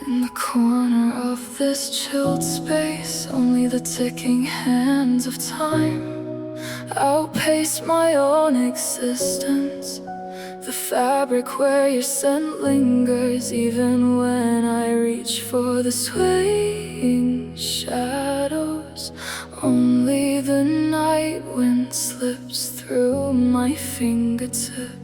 In the corner of this chilled space, only the ticking hands of time outpace my own existence. The fabric where your scent lingers, even when I reach for the swaying shadows. Only the night wind slips through my fingertips.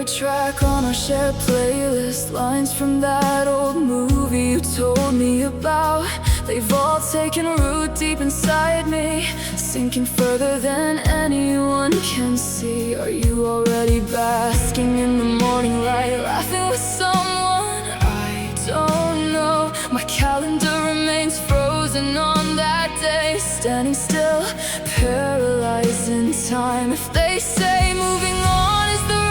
Track on our shared playlist, lines from that old movie you told me about. They've all taken root deep inside me, sinking further than anyone can see. Are you already basking in the morning light, laughing with someone I don't know? My calendar remains frozen on that day, standing still, paralyzed in time. If they say moving on is the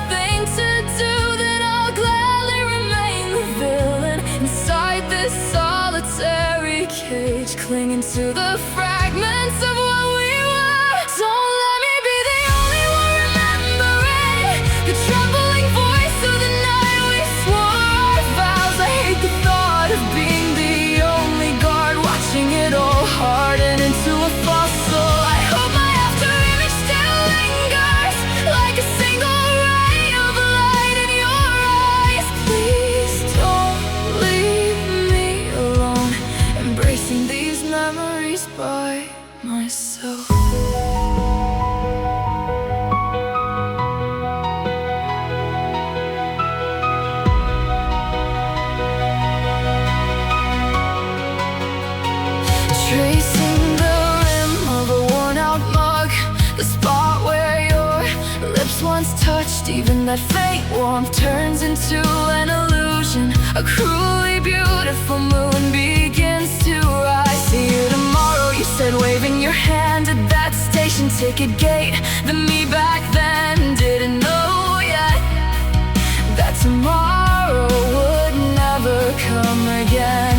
thing to do, then I'll gladly remain the villain inside this solitary cage, clinging to the fragments of what we were. Don't let me be the only one remembering the trembling voice of the night we swore our vows. I hate the thought of being the only guard, watching it all harden into a fossil. I hope my after image still lingers like a single by myself. Tracing the rim of a worn-out mug, the spot where your lips once touched. Even that faint warmth turns into an illusion. A cruelly beautiful moon begins to rise. See you tomorrow, you said, waving your hand at that station ticket gate. The me back then didn't know yet that tomorrow would never come again.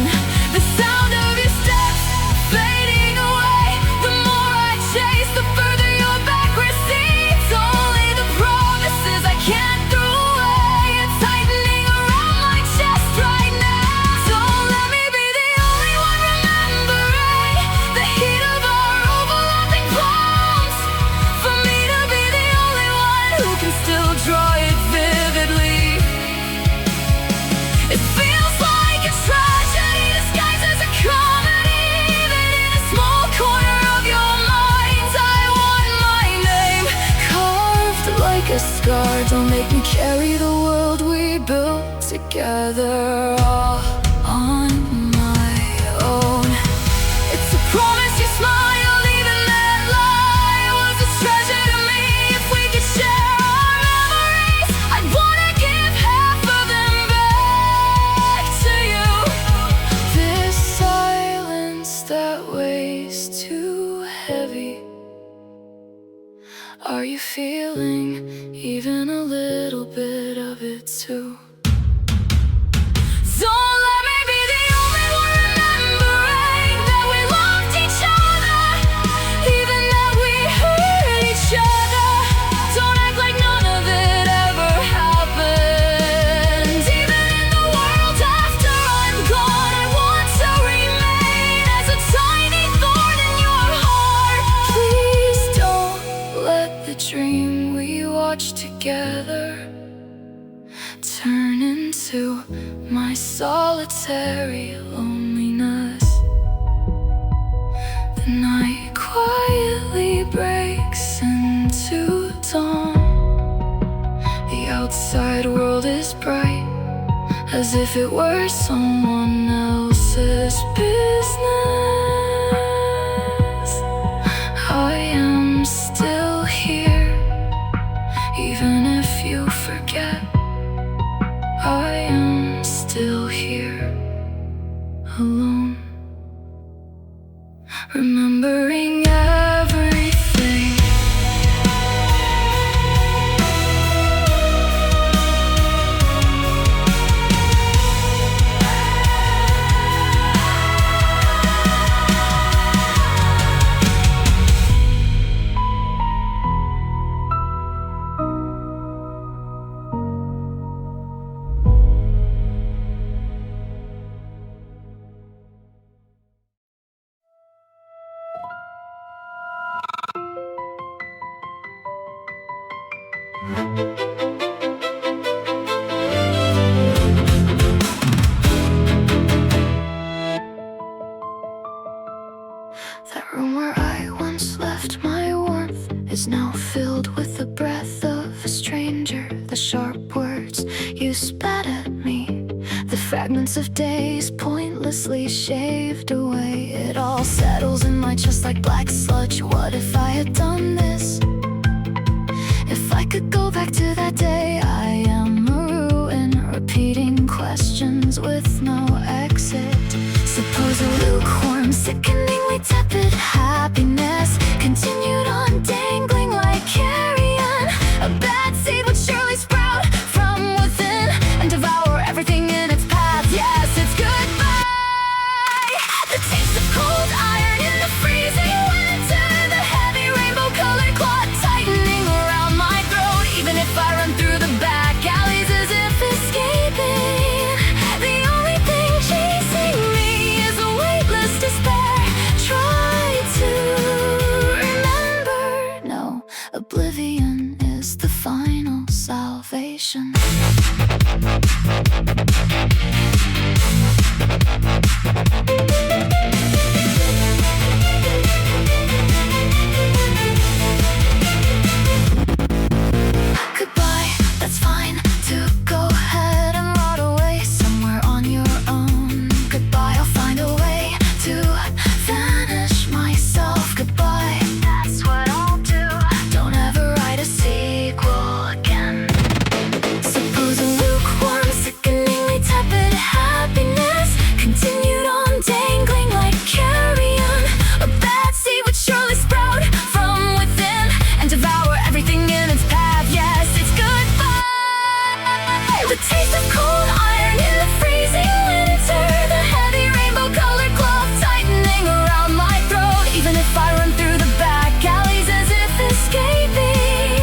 The sound of your steps fading away, the more I chase, the further your back recedes. Only the promises I can't throw away are tightening around my chest right now. Don't let me be the only one remembering the heat of our overlapping palms, for me to be the only one who can still draw it vividly. It feels like a tragedy disguised as a comedy, even in a small corner of your mind. I want my name carved like a scar. Don't make me carry the world we built together all on my own. It's a promise you smiled, even that lie was a treasure to me. If we could share our memories, I'd wanna give half of them back to you. This silence that weighs too heavy, are you feeling even a little bit of it too? Don't let me be the only one remembering that we loved each other, even that we hurt each other. Don't act like none of it ever happened. Even in the world after I'm gone, I want to remain as a tiny thorn in your heart. Please don't let the dream we watched together turn into my solitary loneliness. The night quietly breaks into dawn. The outside world is bright, as if it were someone else's business. I am still here, even if you forget. I am still here, alone, remembering everything. words you spat at me, the fragments of days pointlessly shaved away. It all settles in my chest like black sludge. What if I had done this? If I could go back to that day, I am a ruin, repeating questions with no exit. Suppose a lukewarm, sickeningly tepid happiness continued on dangling like carrion. A bad seed would surely sprout from within and devour everything in its path. Yes, it's goodbye. The taste of cold iron in the freezing winter, the heavy rainbow-colored cloth tightening around my throat. Even if I run through the back alleys as if escaping, the only thing chasing me is a weightless despair. Try to remember, no, oblivion is the final salvation. Goodbye, that's fine to go ahead and rot away somewhere on your own. Goodbye, I'll find a way to vanish myself. Goodbye, that's what I'll do. Don't ever write a sequel again. Suppose a lukewarm, sickeningly tepid happiness continued on dangling like carrion. A bad seed would surely sprout from within and devour everything in its path. Yes, it's goodbye. The taste of cold iron in the freezing winter, the heavy rainbow-colored cloth tightening around my throat. Even if I run through the back alleys as if escaping,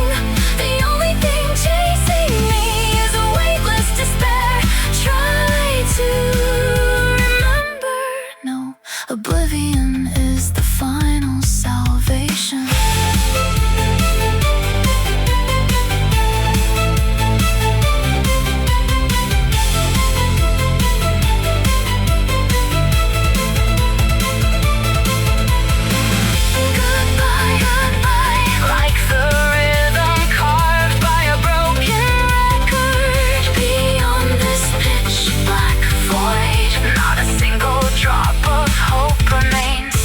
the only thing chasing me is a weightless despair. Try to remember, no, oblivion is the final salvation. Goodbye, goodbye, like the rhythm carved by a broken record. Beyond this pitch black void, not a single drop of hope remains.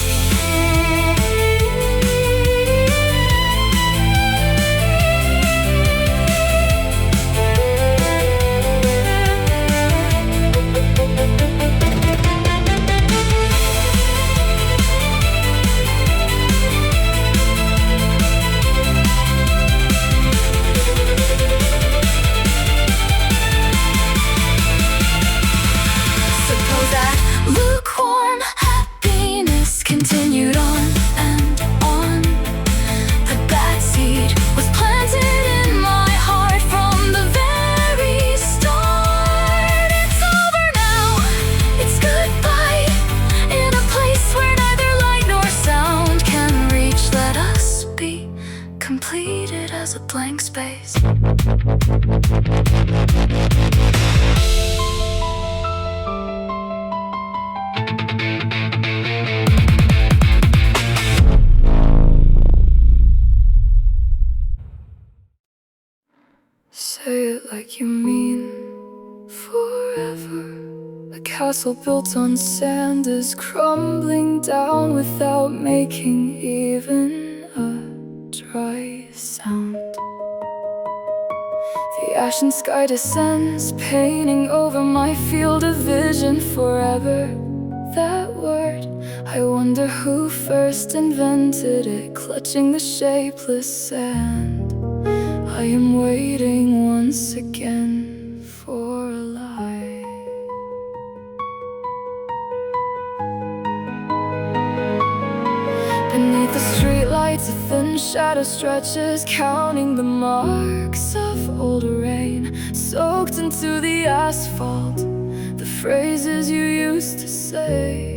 Suppose that lukewarm happiness continued on and on. The bad seed was planted in my heart from the very start. It's over now, it's goodbye. In a place where neither light nor sound can reach, let us be completed as a blank space. Say it like you mean forever. A castle built on sand is crumbling down without making even a dry sound. The ashen sky descends, painting over my field of vision forever. That word, I wonder who first invented it, clutching the shapeless sand. I am waiting once again for a lie. Beneath the streetlights, a thin shadow stretches, counting the marks of old rain soaked into the asphalt. The phrases you used to say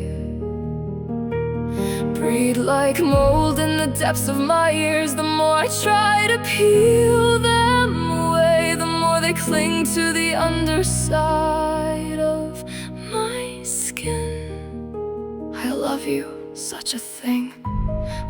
breed like mold in the depths of my ears. The more I try to peel them away, the more they cling to the underside of my skin. I love you, such a thing.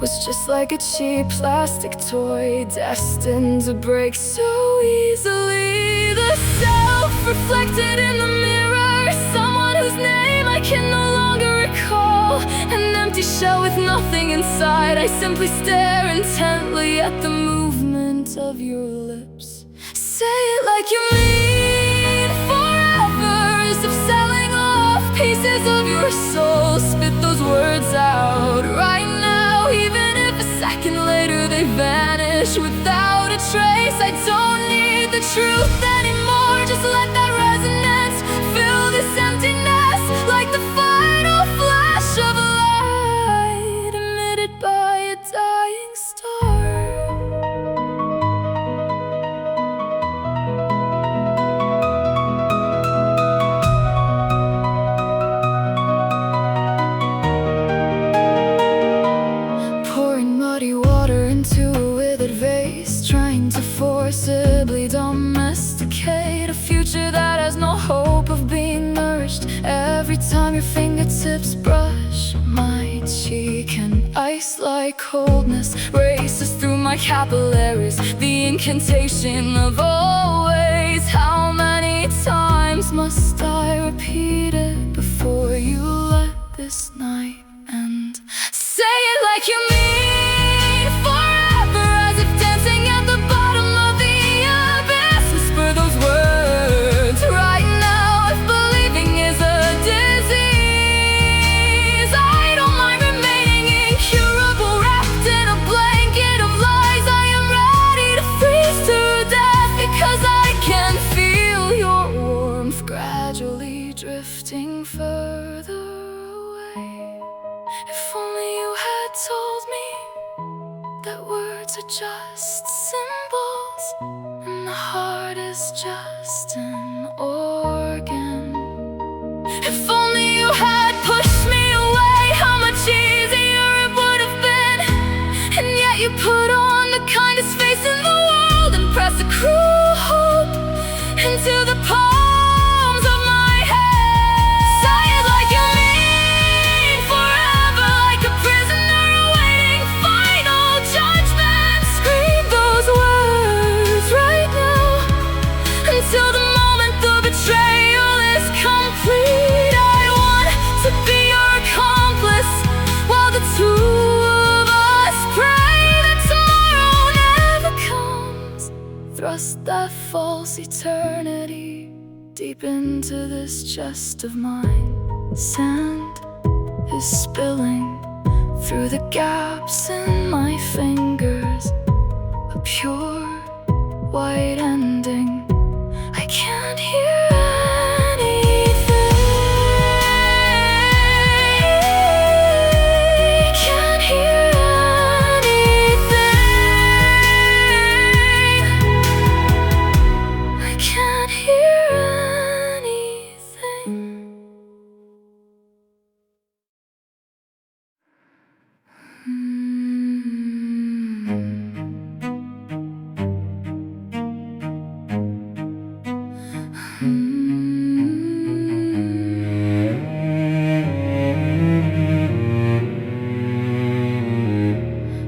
was just like a cheap plastic toy, destined to break so easily. The self reflected in the mirror, someone whose name I can no longer recall. An empty shell with nothing inside. I simply stare intently at the movement of your lips. Say it like you mean forever, as if selling off pieces of your soul. Spit those words out right now, even if a second later they vanish without a trace. I don't need the truth anymore, just let that resonance fill this emptiness, like the final flash of a light emitted by a dying star. Forcibly domesticate a future that has no hope of being nourished. Every time your fingertips brush my cheek, and ice-like coldness races through my capillaries. The incantation of always. How many times must I repeat it before you let this night end? Say it like you mean forever, as if dancing at the bottom of the abyss. Whisper those words right now, if believing is a disease. I don't mind remaining incurable, wrapped in a blanket of lies. I am ready to freeze to death, because I can feel your warmth gradually drifting further away. If only you had told me that words are just symbols, and the heart is just an organ. If only you had pushed me away, how much easier it would have been. And yet you put on the kindest face in the world and press a cruel hope into the palms of my hand. Say it like you mean forever, like a prisoner awaiting final judgment. Scream those words right now, until the moment the betrayal is complete. I want to be your accomplice, while the two of us pray that tomorrow never comes. Thrust that false eternity deep into this chest of mine. Sand is spilling through the gaps in my fingers, a pure white ending. I can't hear anything. Can't hear anything. I can't hear anything.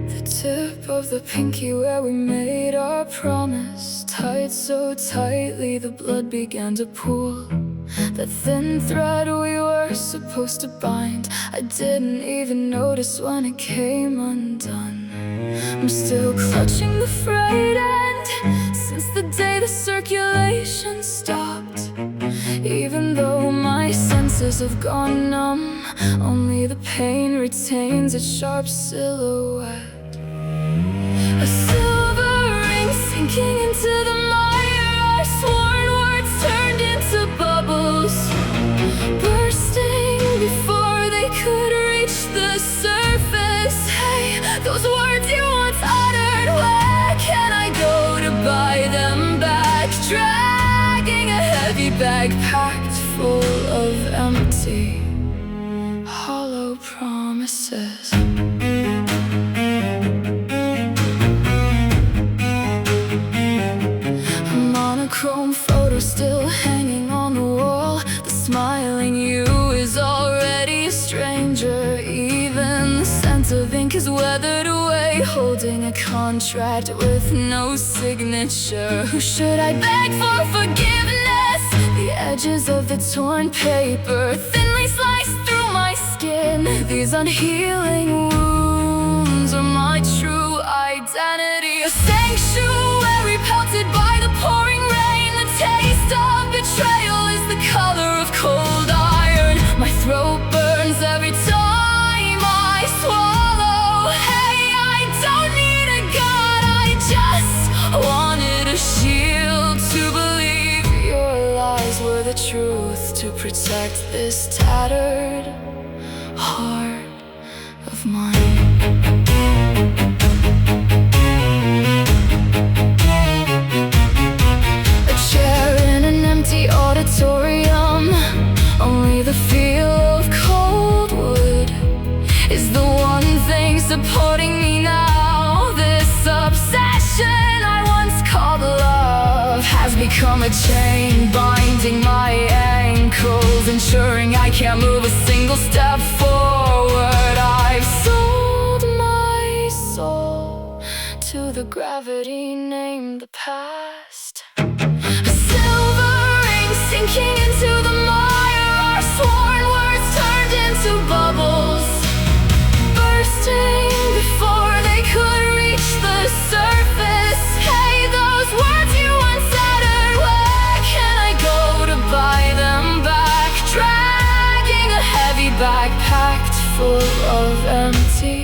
The tip of the pinky where we made our promise, tied so tightly the blood began to pool. That thin thread we were supposed to bind, I didn't even notice when it came undone. I'm still clutching the frayed end, since the day the circulation stopped. Even though my senses have gone numb, only the pain retains its sharp silhouette. A silver ring sinking into the mire, our sworn words turned into bubbles, bursting before they could reach the surface. Hey, those words you once uttered, where can I go to buy them back? Dragging a heavy bag packed full of empty, hollow promises. A monochrome photo still hanging on the wall. The smiling you is already a stranger. Even the scent of ink ink is weathered away, holding a contract with no signature. Who should I beg for forgiveness? The edges of the torn paper thinly sliced through my skin. These unhealing wounds are my true identity. A sanctuary pelted by the pouring rain. The taste of betrayal is the color of cold iron. My throat burns every time I swallow. Hey, I don't need a god, I just wanted a shield to believe your lies were the truth, to protect this tattered heart of mine. A chair in an empty auditorium, only the feel of cold wood is the one thing supporting me now. This obsession I once called love has become a chain binding my ankles, ensuring I can't move a single step forward. I've sold my soul to the gravity named the past. A silver ring sinking into the mire, our sworn words turned into bubbles, bursting before they could reach the surface. Hey, those words you once uttered, where can I go to buy them back? Dragging a heavy bag packed full of empty,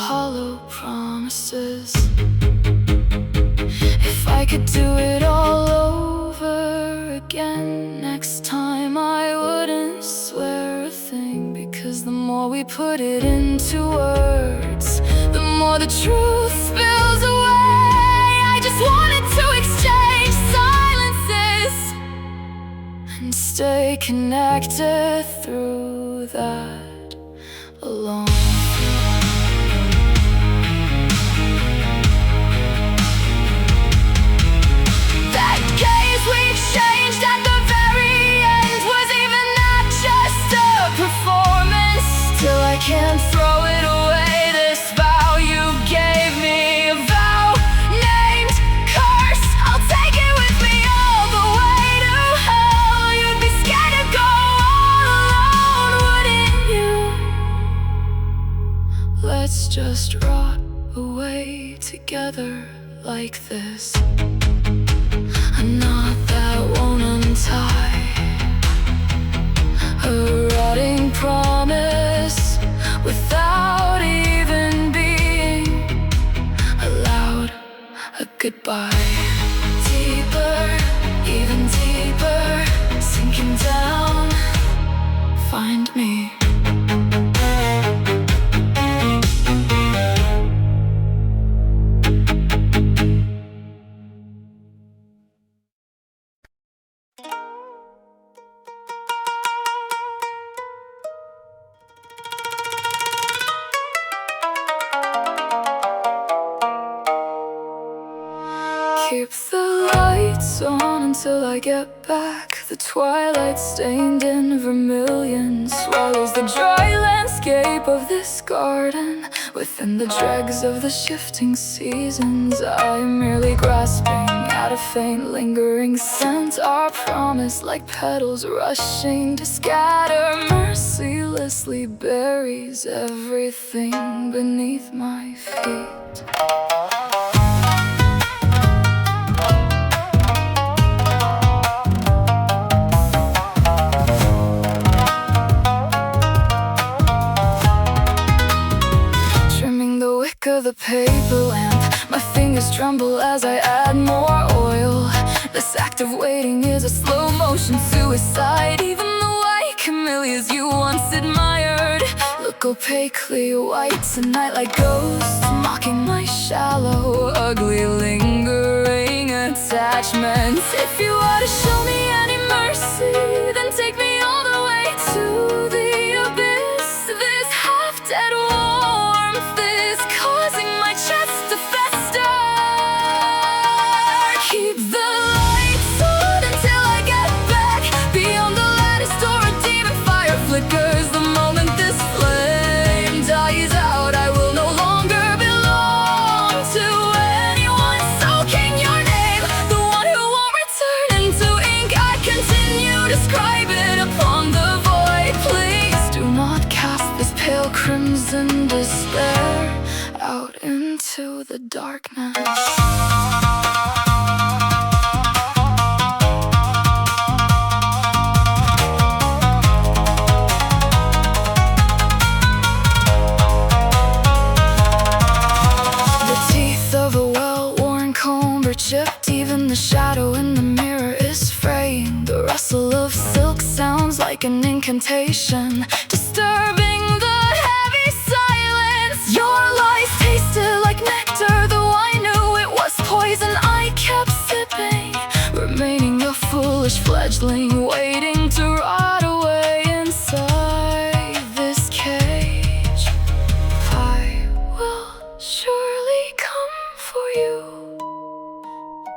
hollow promises. If I could do it all over again, next time I wouldn't swear a thing, because the more we put it into words, the more the truth spills away. I just wanted to exchange silences and stay connected through that alone. That gaze we exchanged at the very end, was even that just a performance? Still I can't throw it away, this vow you gave me, a vow named curse. I'll take it with me all the way to hell. You'd be scared to go all alone, wouldn't you? Let's just rot away together like this. A knot that won't untie, a rotting promise without even being allowed a goodbye. Deeper, even deeper, sinking down, find me. Keep the lights on until I get back. The twilight stained in vermilion swallows the dry landscape of this garden. Within the dregs of the shifting seasons, I'm merely grasping at a faint lingering scent. Our promise, like petals rushing to scatter, mercilessly buries everything beneath my feet. Of the paper lamp, my fingers tremble as I add more oil. This act of waiting is a slow motion suicide. Even the white camellias you once admired look opaquely white tonight, like ghosts mocking my shallow, ugly, lingering attachments. If you are to show me any mercy, then take me all the way to the abyss. This half-dead warmth is causing my chest to fester. Keep the lights on until I get back. Beyond the lattice door, a demon fire flickers. The moment this flame dies out, describe it upon the void. Please do not cast this pale crimson despair out into the darkness. Chipped, even the shadow in the mirror is fraying. The rustle of silk sounds like an incantation, disturbing the heavy silence. Your lies tasted like nectar, though I knew it was poison. I kept sipping, remaining a foolish fledgling, waiting to rot away inside this cage. I will surely come for you.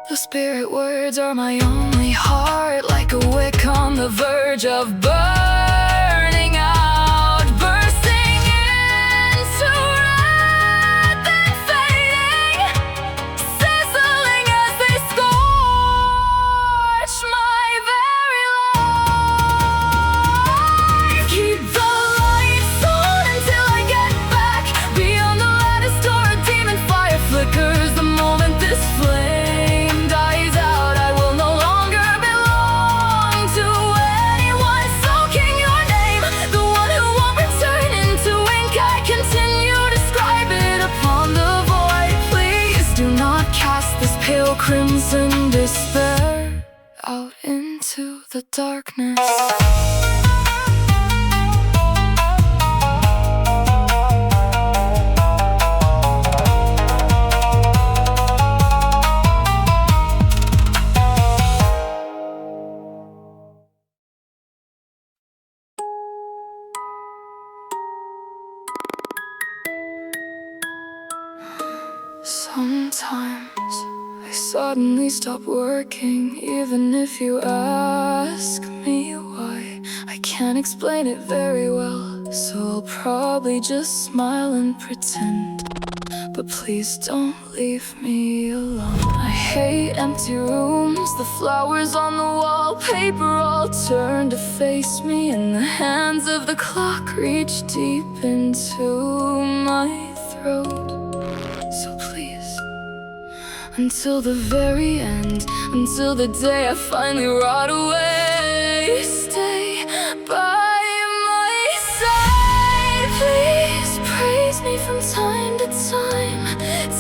The spirit words are my only heart, like a wick on the verge of burning out, bursting into red, then fading, sizzling as they scorch my very life. Keep the lights on until I get back. Beyond the lattice door, a demon fire flickers the moment this flame pale crimson despair out into the darkness. Sometimes I suddenly stop working, even if you ask me why. I can't explain it very well, so I'll probably just smile and pretend. But please don't leave me alone. I hate empty rooms, the flowers on the wallpaper all turn to face me, and the hands of the clock reach deep into my throat. So please, until the very end, until the day I finally rot away, stay by my side. Please praise me from time to time.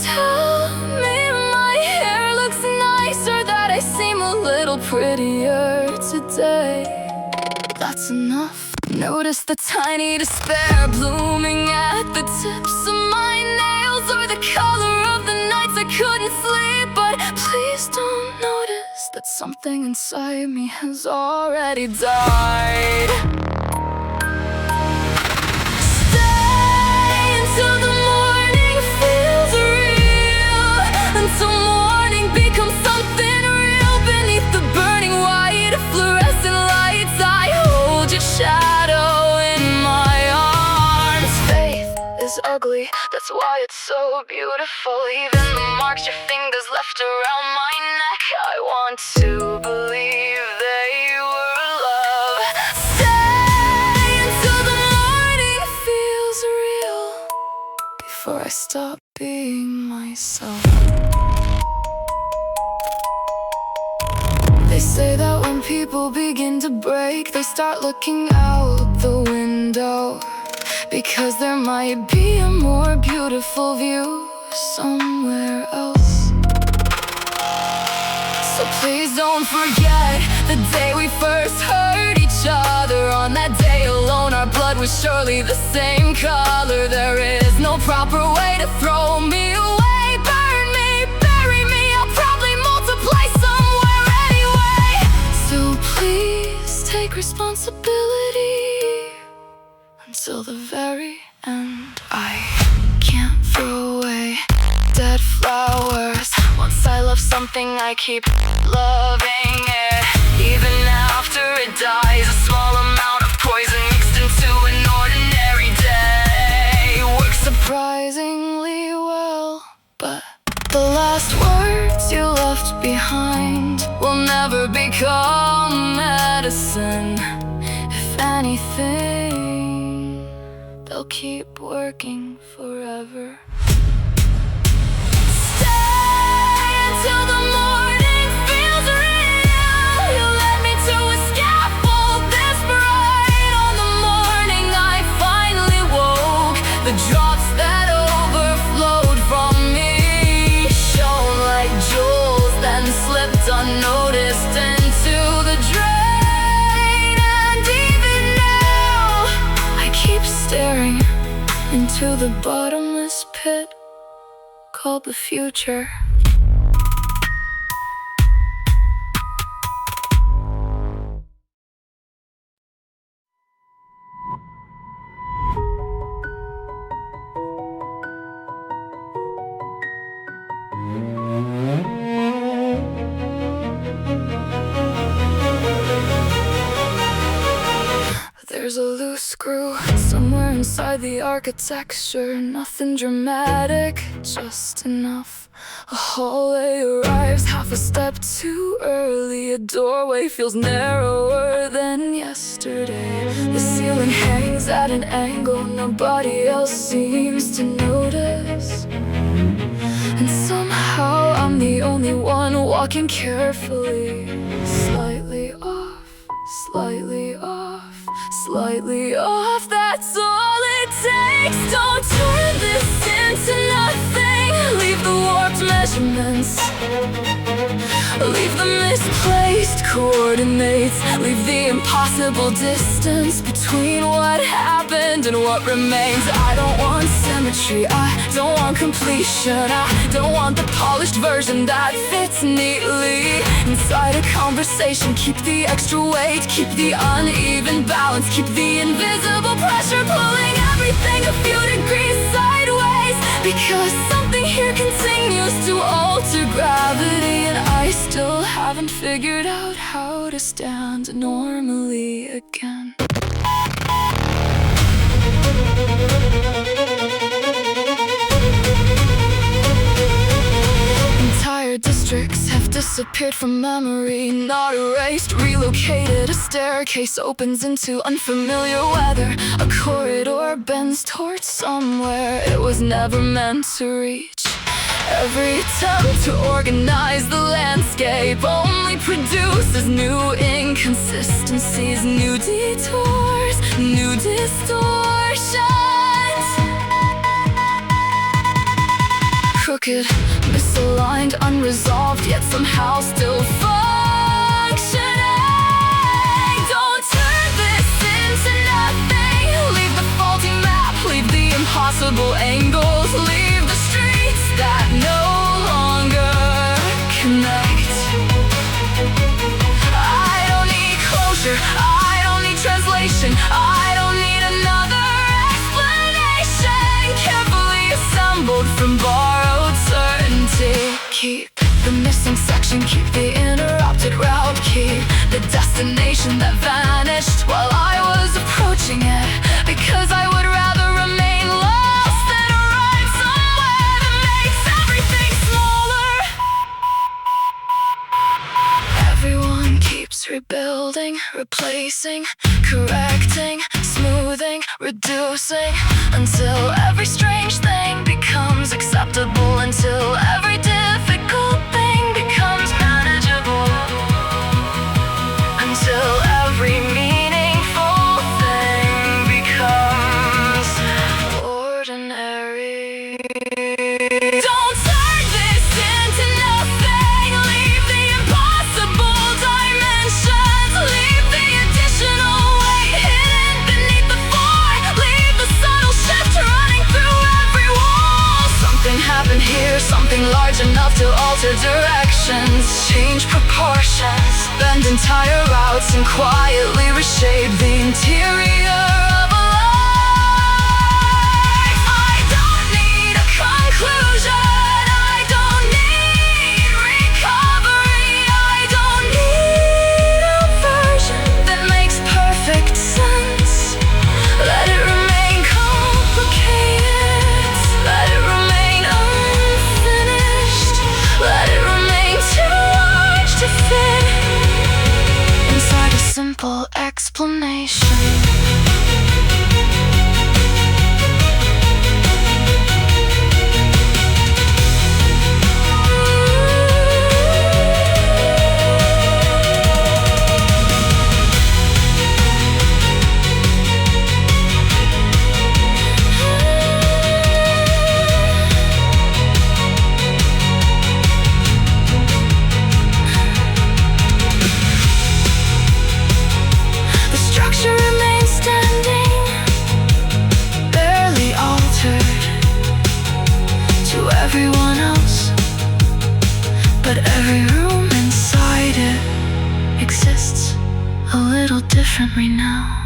Tell me my hair looks nicer, that I seem a little prettier today. That's enough. Notice the tiny despair blooming at the tips of my nails, or the color of the nights I couldn't sleep. But please don't notice that something inside me has already died. Stay until the morning feels real, until morning becomes something real. Beneath the burning white fluorescent lights, I hold your shadow in my arms. Faith is ugly, that's why it's so beautiful. Even the marks your fingers left around my neck, I want to believe they were love. Stay until the morning feels real, before I stop being myself. They say that when people begin to break, they start looking out the window, because there might be a more beautiful view somewhere else. So please don't forget the day we first heard each other. On that day alone, our blood was surely the same color. There is no proper way to throw me away. Burn me, bury me, I'll probably multiply somewhere anyway. So please take responsibility until the very end. I can't throw away dead flowers. Once I love something, I keep loving it. Even after it dies, a small amount of poison mixed into an ordinary day works surprisingly well. But the last words you left behind will never become medicine. anything, they'll keep working forever. Stay until the morning feels real. You led me to a scaffold this bright. On the morning I finally woke, the drops that overflowed from me shone like jewels, then slipped unnoticed into the drain. And even now I keep staring into the bottomless pit called the future. There's a loose screw somewhere inside the architecture. Nothing dramatic, just enough. A hallway arrives half a step too early. A doorway feels narrower than yesterday. The ceiling hangs at an angle nobody else seems to notice. And somehow I'm the only one walking carefully. Slightly off, slightly off, slightly off, that's all it takes. Don't turn this into nothing. Leave the warped measurements, leave the misplaced coordinates, leave the impossible distance between what happened and what remains. I don't want symmetry, I don't want completion, I don't want the polished version that fits neatly inside a conversation. Keep the extra weight, keep the uneven balance, keep the invisible pressure pulling everything a few degrees sideways. Because something here continues to alter gravity, and I still haven't figured out how to stand normally again. Entire districts have disappeared from memory, not erased, relocated. A staircase opens into unfamiliar weather. A corridor bends towards somewhere it was never meant to reach. Every attempt to organize the landscape only produces new inconsistencies, new detours, new distortions. Crooked, misaligned, unresolved, yet somehow still functioning. Don't turn this into nothing. Leave the faulty map, leave the impossible angles, leave the streets that no longer connect. I don't need closure, I don't need translation, I don't need another explanation. Carefully assembled from borrowed certainty. Keep the missing section, keep the interrupted route, keep the destination that vanished while I was approaching it. Because I would rather remain lost than arrive somewhere that makes everything smaller. Everyone keeps rebuilding, replacing, correcting, smoothing, reducing, until every strange thing becomes acceptable, until every difficult thing becomes manageable, until every meaningful thing becomes ordinary. Don't turn this into nothing. Leave the impossible dimensions, leave the additional weight hidden beneath the floor, leave the subtle shift running through every wall. Something happened here, something large enough to alter directions, change proportions, bend entire routes, and quietly reshape the interior of a life. I don't need a conclusion, I don't need recovery, I don't need a version that makes perfect sense. Let it remain complicated, let it remain unfinished, let it remain too large to fit inside a simple simple explanation. Everyone else, but every room inside it exists a little differently now.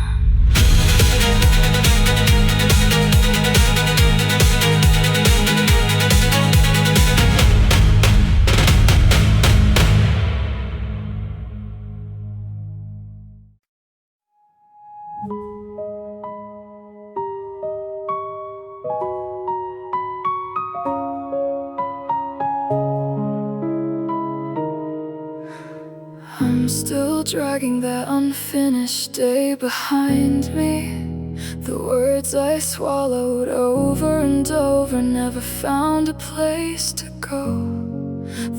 I'm still dragging that unfinished day behind me. The words I swallowed over and over never found a place to go.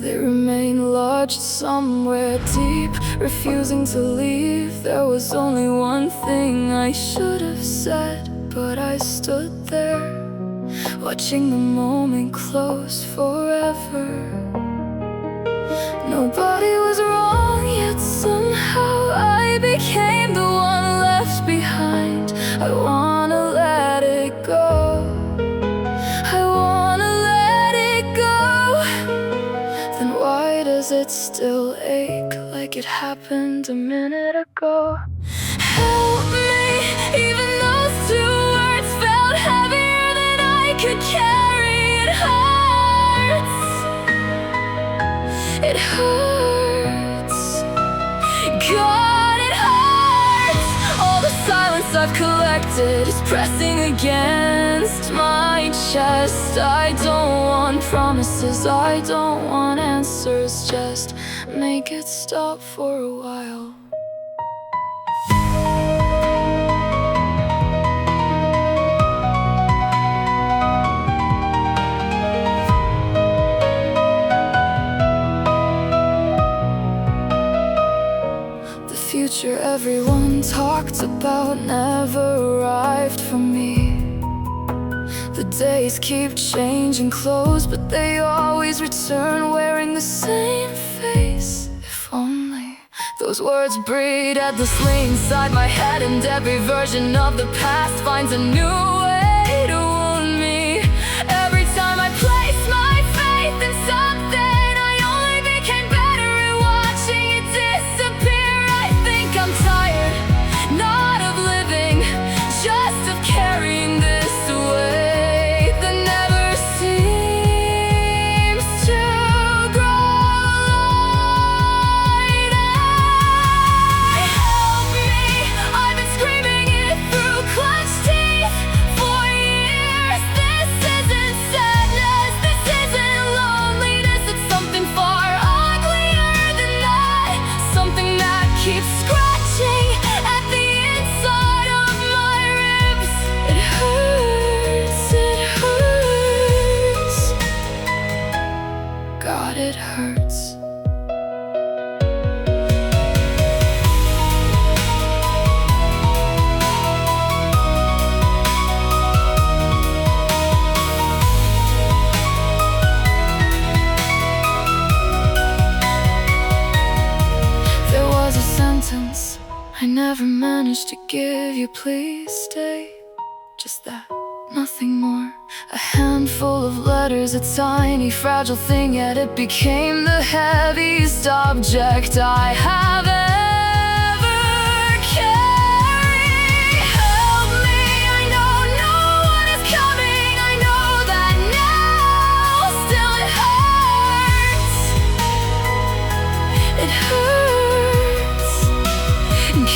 They remain lodged somewhere deep, refusing to leave. There was only one thing I should have said, but I stood there, watching the moment close forever. Nobody was wrong, yet somehow I became the one left behind. I wanna let it go, I wanna let it go. Then why does it still ache like it happened a minute ago? Help me, even those two words felt heavier than I could carry. It hurts, it hurts, God, it hurts. All the silence I've collected is pressing against my chest. I don't want promises, I don't want answers. Just make it stop for a while. Future everyone talked about never arrived for me. The days keep changing clothes, but they always return wearing the same face. If only those words breed endlessly inside my head, and every version of the past finds a new way to wound me. Every time I place my faith in something, I only became better at watching it disappear. I'm tired, not of living, just of carrying this weight that never seems to grow lighter. Help me, I've been screaming it through clenched teeth for years. This isn't sadness, this isn't loneliness. It's something far uglier than that, something that keeps scratching at the inside of my ribs. It hurts, it hurts, God, it hurts. There was a sentence I never managed to give you. Please stay, just that, nothing more. A handful of letters, a tiny fragile thing, yet it became the heaviest object I have ever carried. Help me, I know no one is coming. I know that now, still it hurts. It hurts,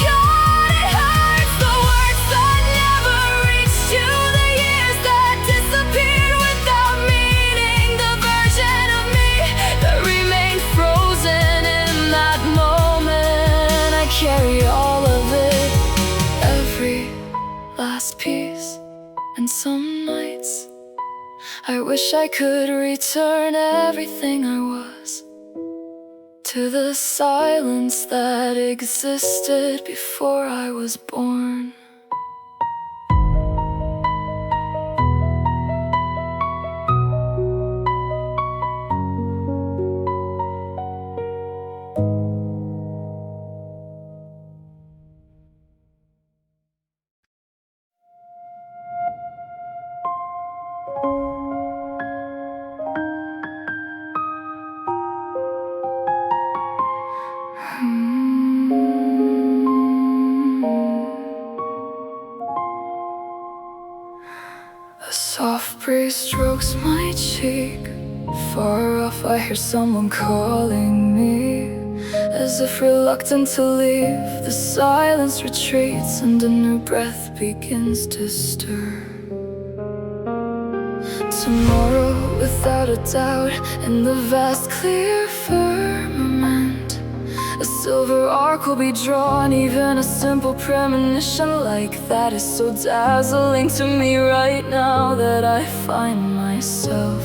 God, it hurts. The words that never reached you, the years that disappeared without meaning, the version of me that remained frozen in that moment. Some nights I wish I could return everything I was to the silence that existed before I was born. A soft breeze strokes my cheek. Far off I hear someone calling me. As if reluctant to leave, the silence retreats and a new breath begins to stir. Tomorrow, without a doubt, in the vast clear firmament, a silver arc will be drawn. Even a simple premonition like that is so dazzling to me right now that I find myself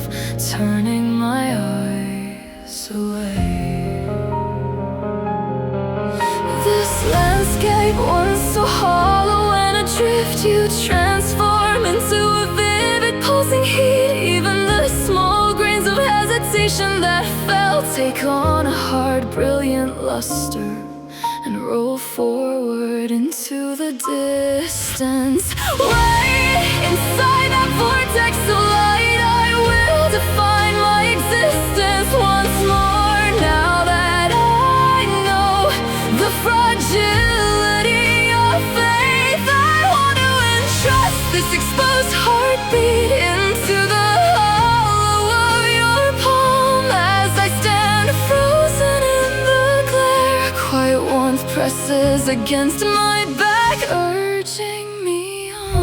turning my eyes away. This landscape, once so hollow and adrift, you transform into a vivid pulsing heat. Even the small grains of hesitation that fell take on a hard, brilliant luster and roll forward into the distance. Way inside that vortex of light, I will define my existence once more. Now that I know the fragility of faith, I want to entrust this exposed heartbeat into the hollow of your palm. As I stand frozen in the glare, quiet warmth presses against my back, urging me on.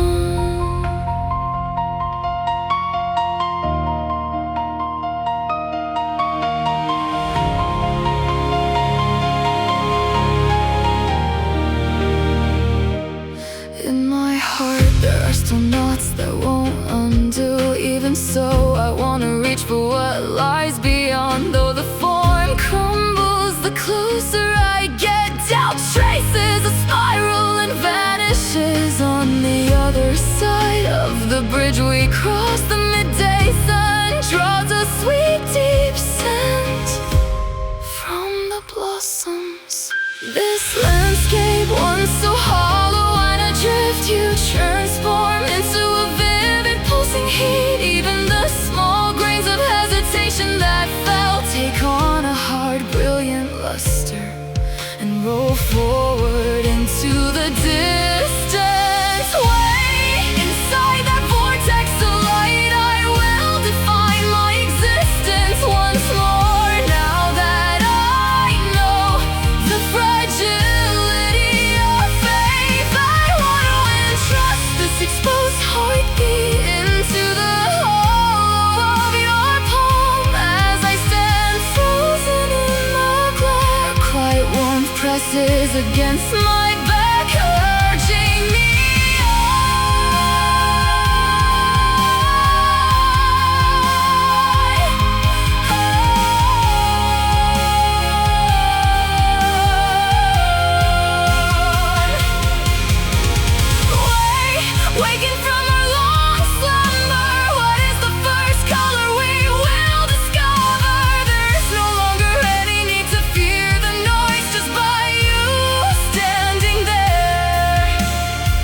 In my heart there are still knots that won't undo. Even so, I wanna reach for what lies beyond. Though the form crumbles, the closer I get, doubt traces a spiral and vanishes. On the other side of the bridge we cross, the midday sun draws a sweet deep scent from the blossoms. This landscape, once so hollow and adrift, you transform into a vivid pulsing heat. Even the small grains of hesitation that fell take on a hard, brilliant luster and roll forward into the distance. Way inside that vortex of light, I will define my existence once more. Now that I know the fragility of faith, I want to entrust this exposed heartbeat into the hollow of your palm. As I stand frozen in the glare, a quiet warmth presses against my back, urging me waking from our long slumber. What is the first color we will discover? There's no longer any need to fear the noise, just by you standing there.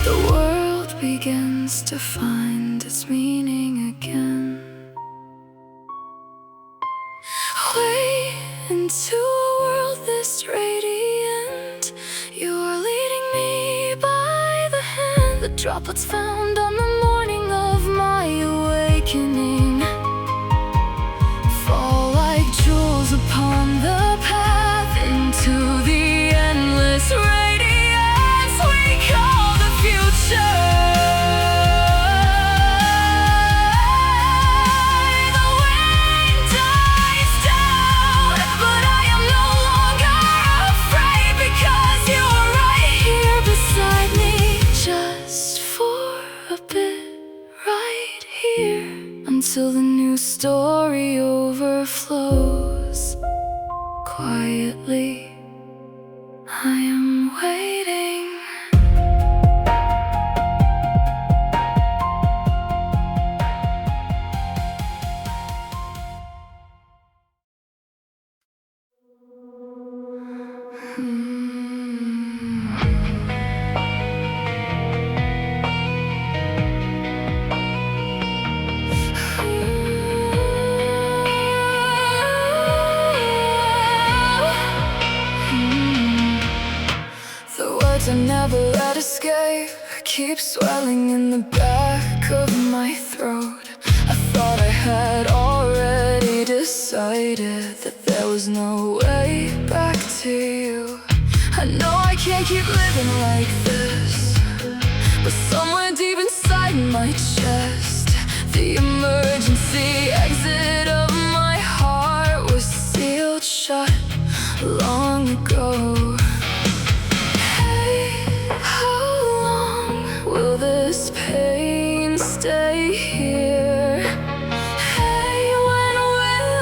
The world begins to find its meaning again. Way into a world this radiant, you are leading me by the hand. The droplets found on the morning of my awakening fall like jewels upon the path into the endless radiance we call the future. The wind dies down, but I am no longer afraid, because you are right here beside me, just for story overflows quietly. I am waiting. I never let escape, keep swelling in the back of my throat. I thought I had already decided that there was no way back to you. I know I can't keep living like this, but somewhere deep inside my chest, the emergency exit of my heart was sealed shut long ago. Will this pain stay here? Hey, when will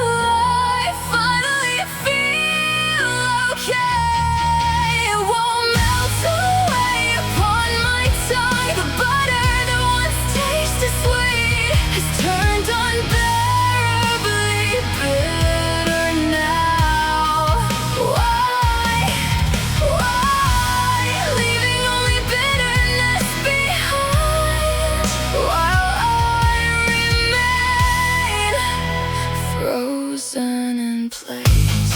I finally feel okay? It won't melt away upon my tongue. The butter that once tasted sweet has turned unbearably bitter now. Why? Leaving only bitterness behind, while I remain frozen in place.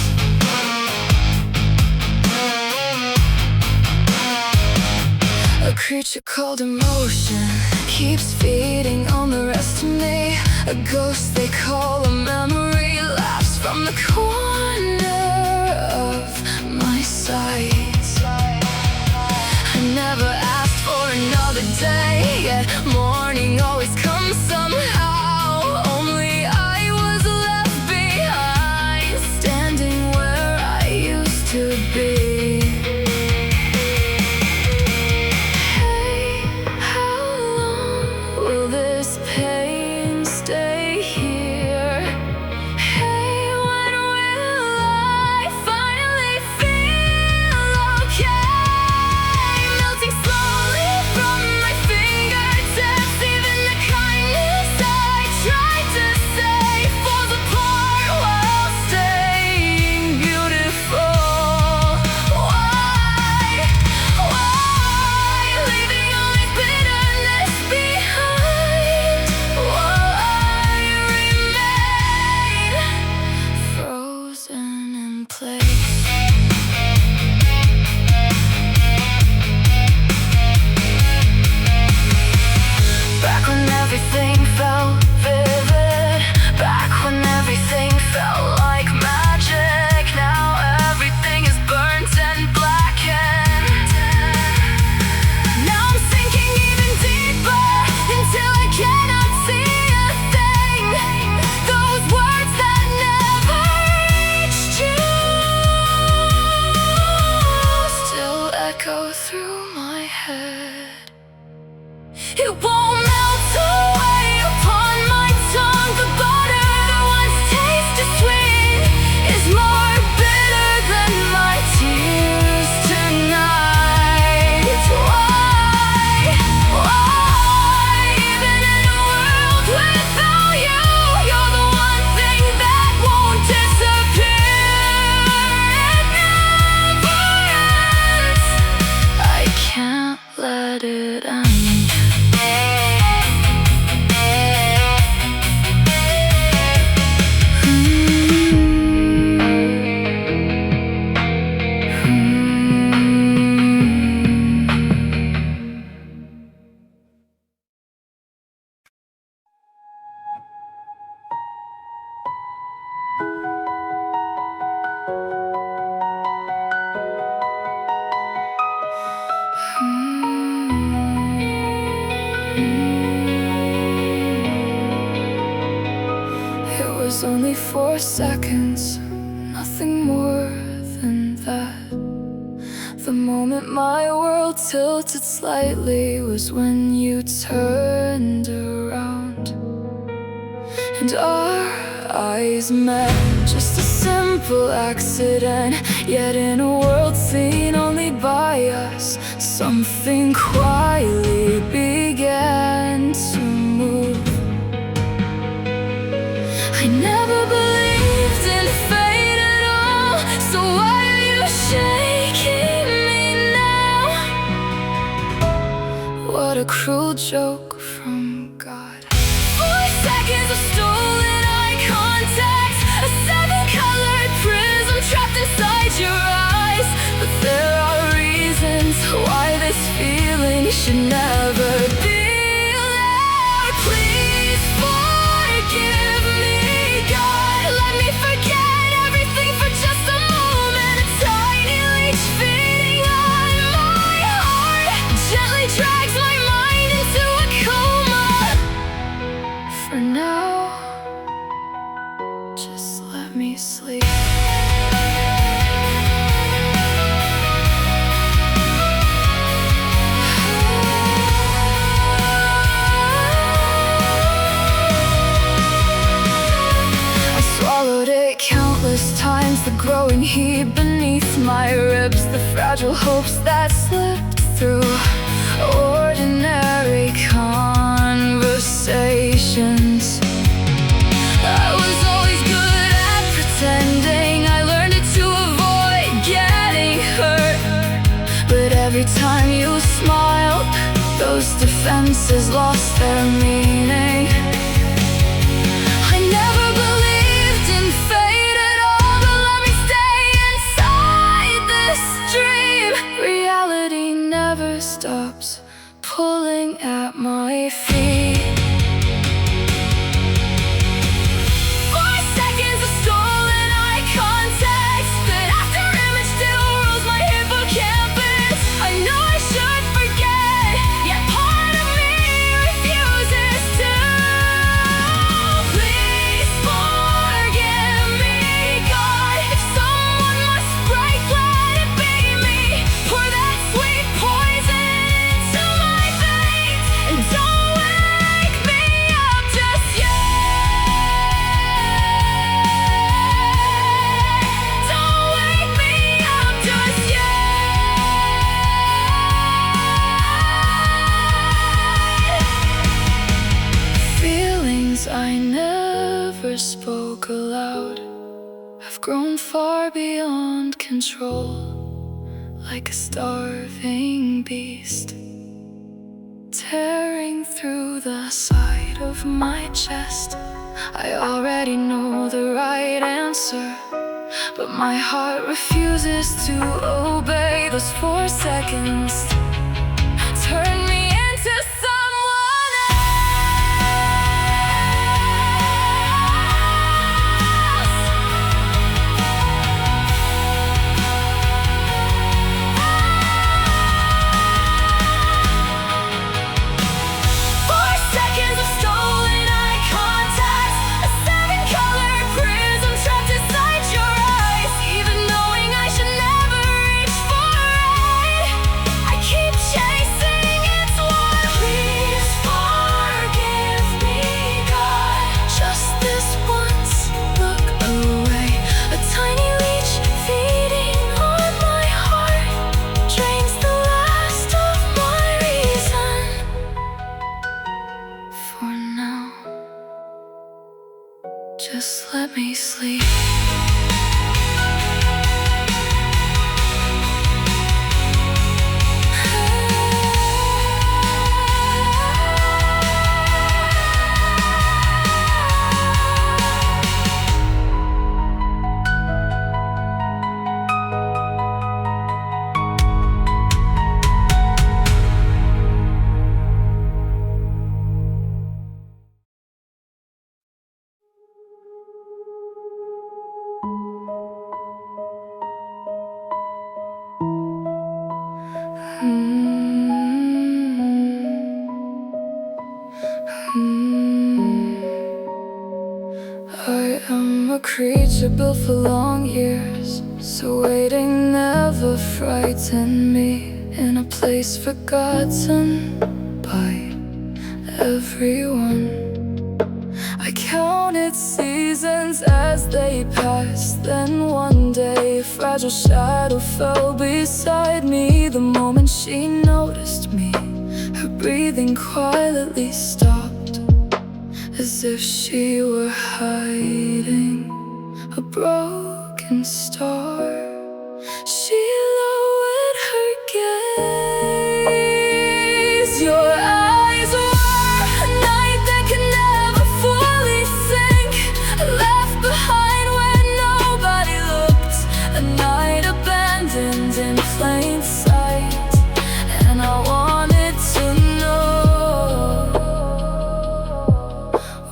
A creature called emotion keeps feeding on the rest of me. A ghost they call a memory laughs from the corner of my sight. I never asked for another day, yet morning always comes somehow. Only I was left behind, standing where I used to be. Hey, how long will this pain stay here? Hey, when will I finally feel okay? Melting slowly from my fingertips, even the kindness I tried to say falls apart while staying beautiful. Why? Leaving only bitterness behind, while I remain frozen in place. Back when everything felt vivid, back when everything felt like magic. Now everything is burnt and blackened. Now I'm sinking even deeper until I cannot see a thing. Those words that never reached you still echo through my head. It won't melt away upon my tongue. The butter that once tasted sweet is more bitter than my tears tonight. Why? Even in a world without you, you're the one thing that won't disappear. It never ends. I can't let it end. It was only 4 seconds, nothing more than that. The moment my world tilted slightly was when you turned around. and our eyes met. Just a simple accident, yet in a world seen only by us, something quietly began to move. I never believed in fate at all, so why are you shaking me now? What a cruel joke from God. 4 seconds of stolen eye contact, a 7-colored prism trapped inside your eyes. But there are reasons why this feeling should never be allowed. Please forgive me, God. Let me forget everything for just a moment. A tiny leech feeding on my heart gently drags my mind into a coma. For now, just let me sleep. I swallowed it countless times, the growing heat beneath my ribs, the fragile hopes that slipped through ordinary conversations. I was always good at pretending, I learned it to avoid getting hurt. But every time you smiled, those defenses lost their meaning. I never believed in fate at all, but let me stay inside this dream. Reality never stops pulling at my feet. 4 seconds of stolen eye contact, that after image still rules my hippocampus. I know I should forget, yet part of me refuses to. Please forgive me, God. If someone must break, let it be me. Pour that sweet poison into my veins, and don't wake me up just yet. Don't wake me up just yet. Feelings I never spoke aloud have grown far beyond control, like a starving beast, tearing through the side of my chest. I already know the right answer, but my heart refuses to obey. Those 4 seconds turn me into someone else. 4 seconds of stolen eye contact, a 7-colored prism trapped inside your eyes. Even knowing I should never reach for it, I keep chasing its one. Please forgive me, God. Just this once, look away. A tiny leech feeding on my heart drains the last of my reason. For now, just let me sleep. I am a creature built for long years, so waiting never frightened me. In a place forgotten by everyone, I count known its seasons as they passed. Then one day a fragile shadow fell beside me. The moment she noticed me, her breathing quietly stopped, as if she were hiding a broken star. She lowered her gaze. Your eyes were a night that could never fully sink, left behind where nobody looked, a night abandoned in plain sight. And I wanted to know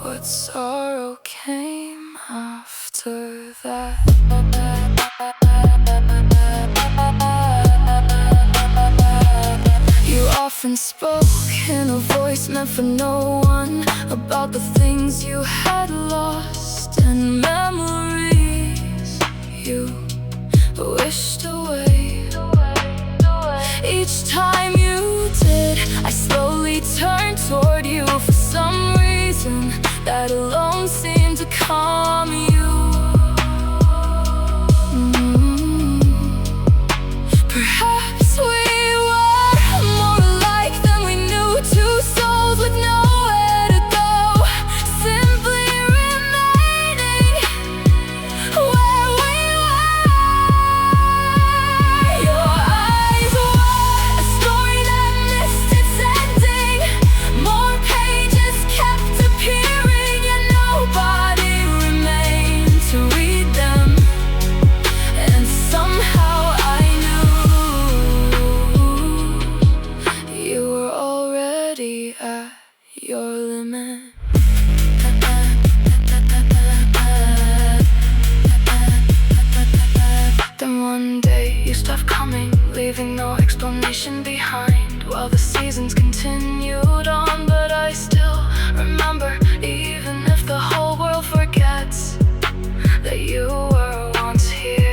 what sorrow came after that. You often spoke in a voice meant for no one, about the things you had lost and memories you wished away. Each time you did, I slowly turned toward you. For some reason, that alone seemed to calm you. Perhaps we were more alike than we knew, two souls with nowhere to go, simply remaining where we were. Your eyes were a story that missed its ending. More pages kept appearing, yet nobody remained to read them. And somehow I you were already at your limit. Then one day you stopped coming, leaving no explanation behind, while the seasons continued on. But I still remember, even if the whole world forgets, that you were once here.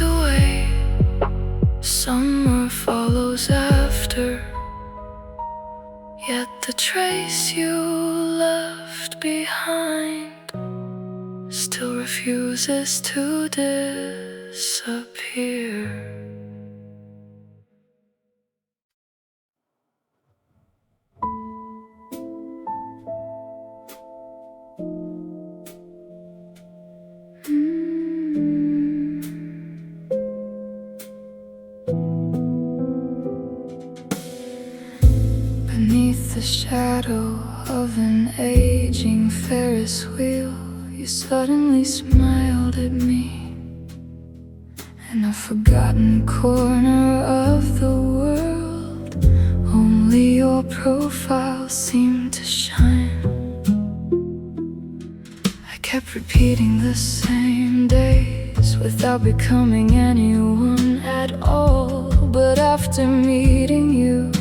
Away, summer follows after, yet the trace you left behind still refuses to disappear. Beneath the shadow of an aging Ferris wheel, you suddenly smiled at me. In a forgotten corner of the world, only your profile seemed to shine. I kept repeating the same days without becoming anyone at all. But after meeting you,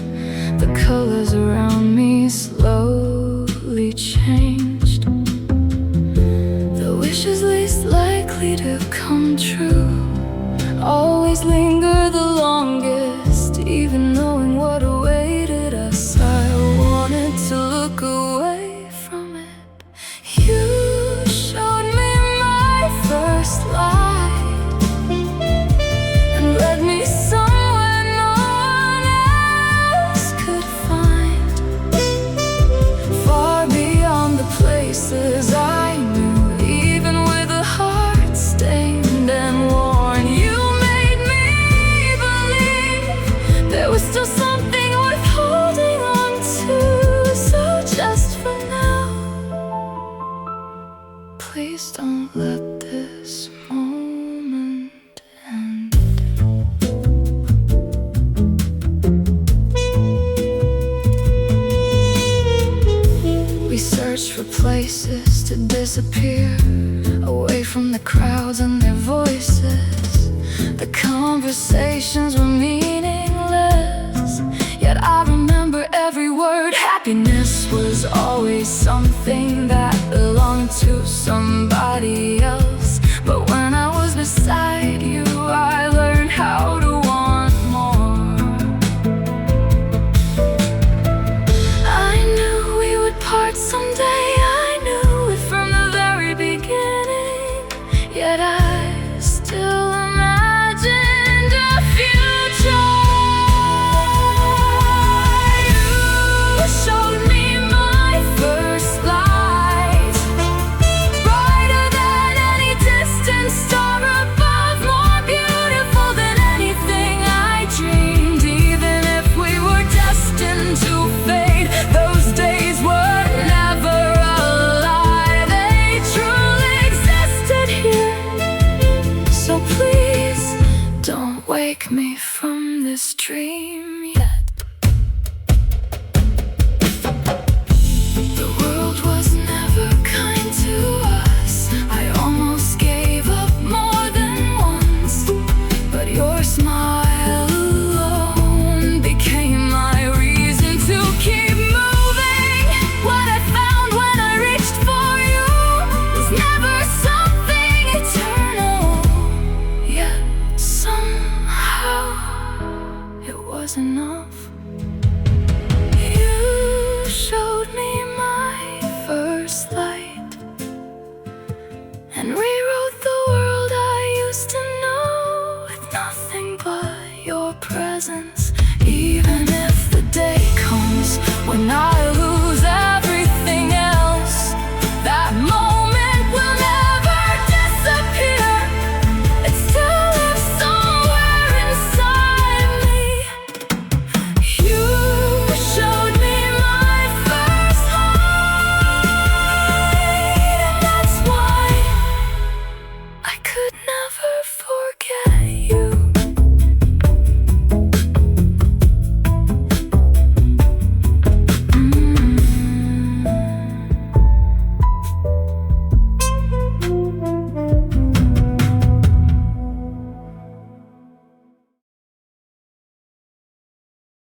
the colors around me slowly changed. The wishes least likely to come true always linger the longest, even knowing what awaited us. I wanted to look away from it. You showed me my first light and led me somewhere no one else could find. search for places to disappear, away from the crowds and their voices. The conversations were meaningless, yet I remember every word. Happiness was always something that belonged to somebody else, but when I was beside you, I learned how to want more. I knew we would part someday, I knew it from the very beginning, yet I still imagined a future. You showed me my first light, brighter than any distant star above, more beautiful than anything I dreamed. Even if we were destined to fade, those days were never a lie. They truly existed here. So please don't wake me from this dream yet. The world was never kind to us. I almost gave up more than once, but your smile alone became my reason to keep moving. What I found when I reached for you was never something eternal, yet somehow it was enough. You showed me my first light and rewrote the world I used to know with nothing but your presence. Even if the day comes when I